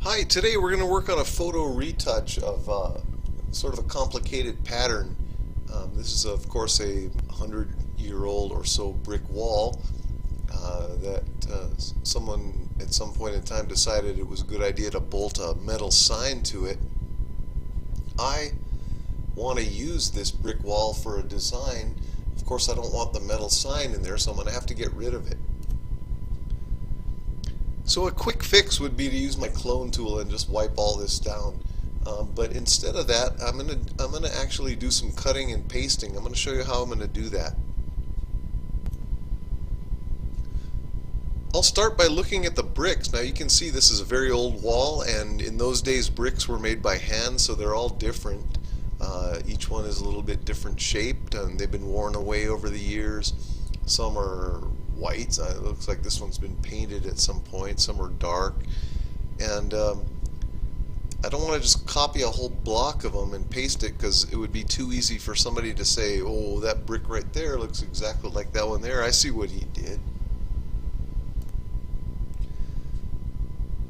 Hi, today we're going to work on a photo retouch of sort of a complicated pattern. This is of course a 100-year-old or so brick wall that someone at some point in time decided it was a good idea to bolt a metal sign to it. I want to use this brick wall for a design. Of course I don't want the metal sign in there, so I'm going to have to get rid of it. So a quick fix would be to use my clone tool and just wipe all this down. But instead of that, I'm gonna actually do some cutting and pasting. I'm gonna show you how I'm gonna do that. I'll start by looking at the bricks. Now you can see this is a very old wall, and in those days bricks were made by hand, so they're all different. Each one is a little bit different shaped, and they've been worn away over the years. Some are white. It looks like this one's been painted at some point. Some are dark, and I don't want to just copy a whole block of them and paste it, because it would be too easy for somebody to say, oh, that brick right there looks exactly like that one there. I see what he did.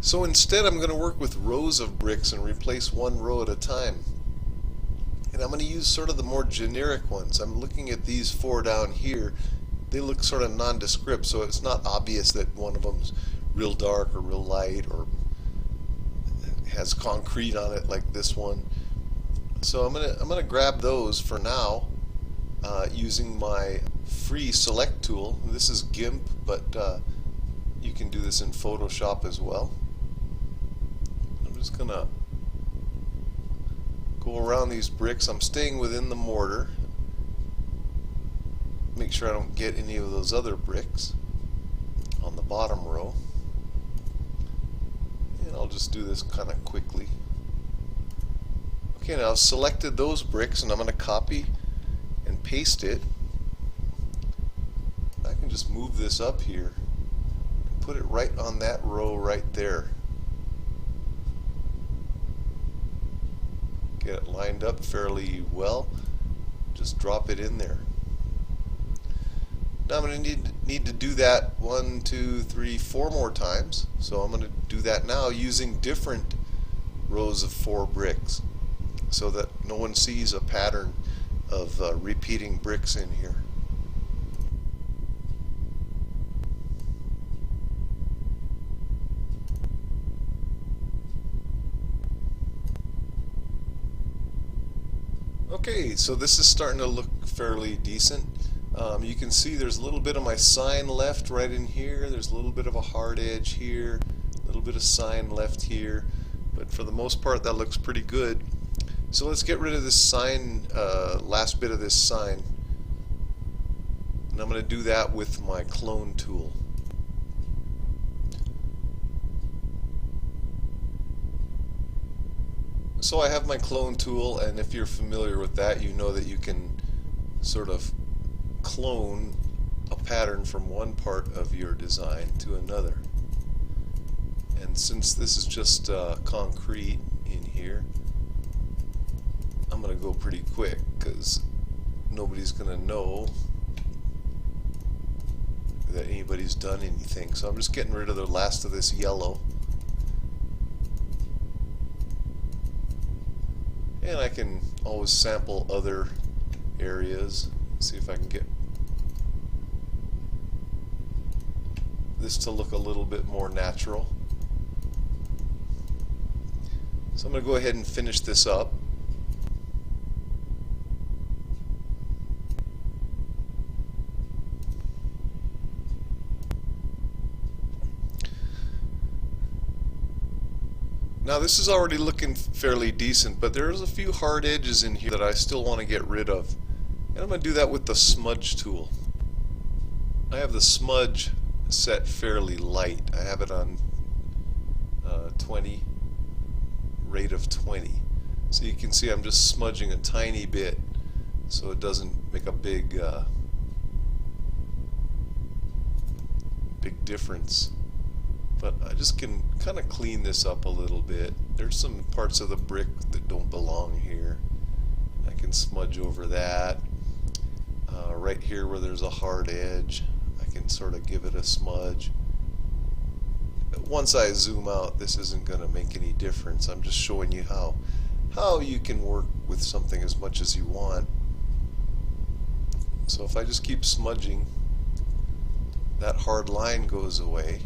So instead I'm going to work with rows of bricks and replace one row at a time. And I'm going to use sort of the more generic ones. I'm looking at these four down here. They look sort of nondescript, so it's not obvious that one of them's real dark or real light or has concrete on it like this one. So I'm gonna grab those for now using my free select tool. This is GIMP, but you can do this in Photoshop as well. I'm just gonna go around these bricks. I'm staying within the mortar. Make sure I don't get any of those other bricks on the bottom row. And I'll just do this kind of quickly. Okay, now I've selected those bricks, and I'm going to copy and paste it. I can just move this up here and put it right on that row right there. Get it lined up fairly well. Just drop it in there. Now I'm going to need to do that 1, 2, 3, 4 more times. So I'm going to do that now using different rows of 4 bricks, so that no one sees a pattern of repeating bricks in here. Okay, so this is starting to look fairly decent. You can see there's a little bit of my sign left right in here. There's a little bit of a hard edge here, a little bit of sign left here, but for the most part that looks pretty good. So let's get rid of this sign, last bit of this sign, and I'm going to do that with my clone tool. So I have my clone tool, and if you're familiar with that, you know that you can sort of clone a pattern from one part of your design to another. And since this is just concrete in here, I'm going to go pretty quick because nobody's going to know that anybody's done anything. So I'm just getting rid of the last of this yellow. And I can always sample other areas. See if I can get this to look a little bit more natural. So I'm going to go ahead and finish this up. Now this is already looking fairly decent, but there's a few hard edges in here that I still want to get rid of. And I'm going to do that with the smudge tool. I have the smudge set fairly light. I have it on 20, rate of 20. So you can see I'm just smudging a tiny bit so it doesn't make a big difference. But I just can kind of clean this up a little bit. There's some parts of the brick that don't belong here. I can smudge over that. Right here where there's a hard edge, I can sort of give it a smudge. once I zoom out, this isn't going to make any difference. I'm just showing you how you can work with something as much as you want. So if I just keep smudging, that hard line goes away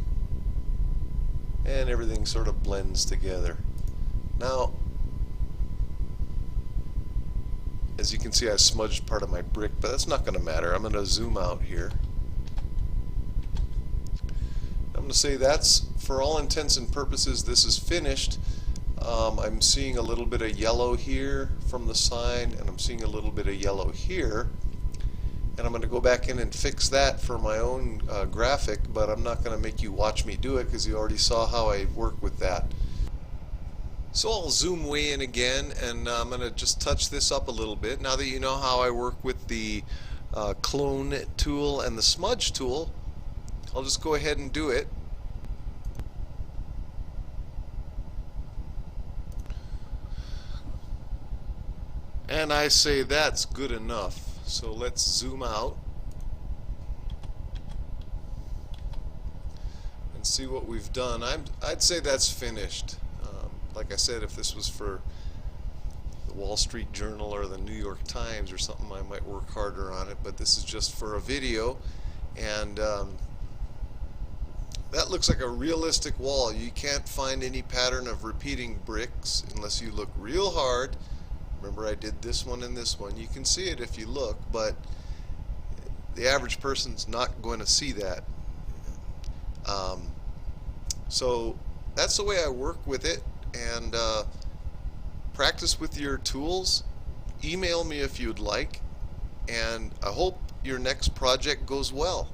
and everything sort of blends together. Now, as you can see, I smudged part of my brick, but that's not going to matter. I'm going to zoom out here. I'm going to say that's, for all intents and purposes, this is finished. I'm seeing a little bit of yellow here from the sign, and I'm seeing a little bit of yellow here. And I'm going to go back in and fix that for my own graphic, but I'm not going to make you watch me do it because you already saw how I work with that. So I'll zoom way in again, and I'm going to just touch this up a little bit. Now that you know how I work with the clone tool and the smudge tool, I'll just go ahead and do it. And I say that's good enough. So let's zoom out and see what we've done. I'd say that's finished. Like I said, if this was for the Wall Street Journal or the New York Times or something, I might work harder on it, but this is just for a video, and that looks like a realistic wall. You can't find any pattern of repeating bricks unless you look real hard. Remember, I did this one and this one. You can see it if you look, but the average person's not going to see that. So that's the way I work with it. And practice with your tools. Email me if you'd like, and I hope your next project goes well.